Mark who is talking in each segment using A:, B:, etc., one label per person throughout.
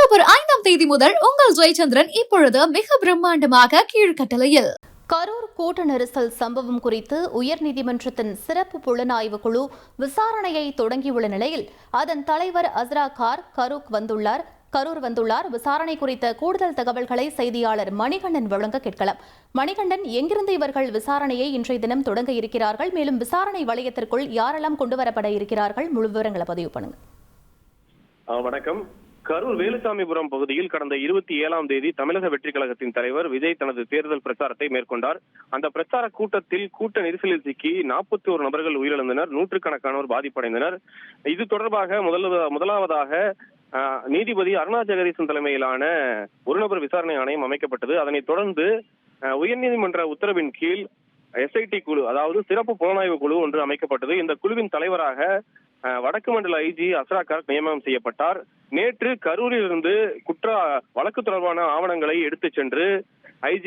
A: October 5ஆம் தேதி முதல் உங்கள் ஜெயச்சந்திரன் இப்பொழுது மிக பிரம்மாண்டமாக கீழ்கட்டளையில்.
B: கரூர் கூட்ட நெரிசல் சம்பவம் குறித்து உயர்நீதிமன்றத்தின் சிறப்பு புலனாய்வு குழு விசாரணையை தொடங்கியுள்ள நிலையில் அதன் தலைவர் அஸ்ரா கார் கரூர் வந்துள்ளார். விசாரணை குறித்த கூடுதல் தகவல்களை செய்தியாளர் மணிகண்டன் வழங்க கேட்கலாம். மணிகண்டன், எங்கிருந்து இவர்கள் விசாரணையை இன்றைய தினம் தொடங்க இருக்கிறார்கள்? மேலும் விசாரணை வளையத்திற்குள் யாரெல்லாம் கொண்டுவரப்பட இருக்கிறார்கள்? முழு விவரங்களை பதிவு பண்ணுங்க.
C: வணக்கம். கரூர் வேலுசாமிபுரம் பகுதியில் கடந்த 27ஆம் தேதி தமிழக வெற்றி கழகத்தின் தலைவர் விஜய் தனது தேர்தல் பிரச்சாரத்தை மேற்கொண்டார். அந்த பிரச்சார கூட்டத்தில் கூட்ட நெரிசலில் சிக்கி 41 நபர்கள் உயிரிழந்தனர், நூற்றுக்கணக்கானோர் பாதிப்படைந்தனர். இது தொடர்பாக முதலாவதாக நீதிபதி அருணா ஜெகதீசன் தலைமையிலான ஒரு நபர் விசாரணை ஆணையம் அமைக்கப்பட்டது. அதனைத் தொடர்ந்து உயர்நீதிமன்ற உத்தரவின் கீழ் SIT குழு, அதாவது சிறப்பு புலனாய்வு குழு ஒன்று அமைக்கப்பட்டது. இந்த குழுவின் தலைவராக வடக்கு மண்டல IG அஸ்ரா கார்க் நியமனம் செய்யப்பட்டார். நேற்று கரூரில் இருந்து வழக்கு தொடர்பான ஆவணங்களை எடுத்துச் சென்று IG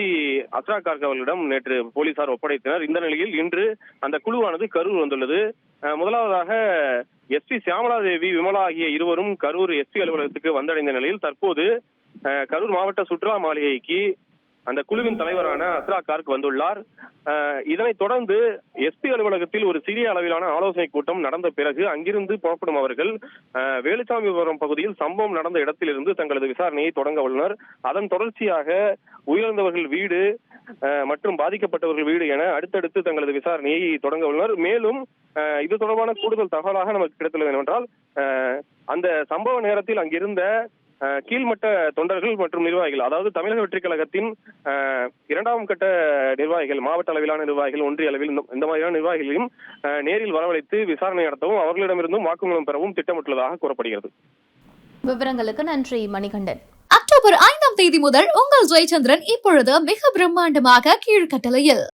C: அஸ்ரா கார்க் அவர்களிடம் நேற்று போலீசார் ஒப்படைத்தனர். இந்த நிலையில் இன்று அந்த குழுவானது கரூர் வந்துள்ளது. முதலாவதாக SP சியாமலாதேவி, விமலா ஆகிய இருவரும் கரூர் SP அலுவலகத்துக்கு வந்தடைந்த நிலையில் தற்போது கரூர் மாவட்ட சுற்றுலா மாளிகைக்கு அந்த குழுவின் தலைவரான அஸ்ரா கார்க் வந்துள்ளார். இதனைத் தொடர்ந்து SP அலுவலகத்தில் ஒரு சிறிய அளவிலான ஆலோசனை கூட்டம் நடந்த பிறகு அங்கிருந்து புறப்படும் அவர்கள் வேலுசாமிபுரம் பகுதியில் சம்பவம் நடந்த இடத்திலிருந்து தங்களது விசாரணையை தொடங்க உள்ளனர். அதன் தொடர்ச்சியாக உயிரிழந்தவர்கள் வீடு மற்றும் பாதிக்கப்பட்டவர்கள் வீடு என அடுத்தடுத்து தங்களது விசாரணையை தொடங்க உள்ளனர். மேலும் இது தொடர்பான கூடுதல் தகவலாக நமக்கு கிடைத்துள்ளது என்னவென்றால், அந்த சம்பவ நேரத்தில் அங்கிருந்த கீழ்மட்ட தொண்டர்கள் மற்றும் நிர்வாகிகள், அதாவது தமிழக வெற்றி கழகத்தின் 2ஆம் கட்ட நிர்வாகிகள், மாவட்ட அளவிலான நிர்வாகிகள், ஒன்றிய அளவில் இந்த மாதிரியான நிர்வாகிகளையும் நேரில் வரவழைத்து விசாரணை நடத்தவும் அவர்களிடமிருந்தும் வாக்குமூலம் பெறவும் திட்டமிட்டுள்ளதாக கூறப்படுகிறது.
B: விவரங்களுக்கு நன்றி மணிகண்டன்.
A: அக்டோபர் 5ஆம் தேதி முதல் உங்கள் ஜெயச்சந்திரன் இப்பொழுது மிக பிரம்மாண்டமாக கீழ்கட்டளையில்.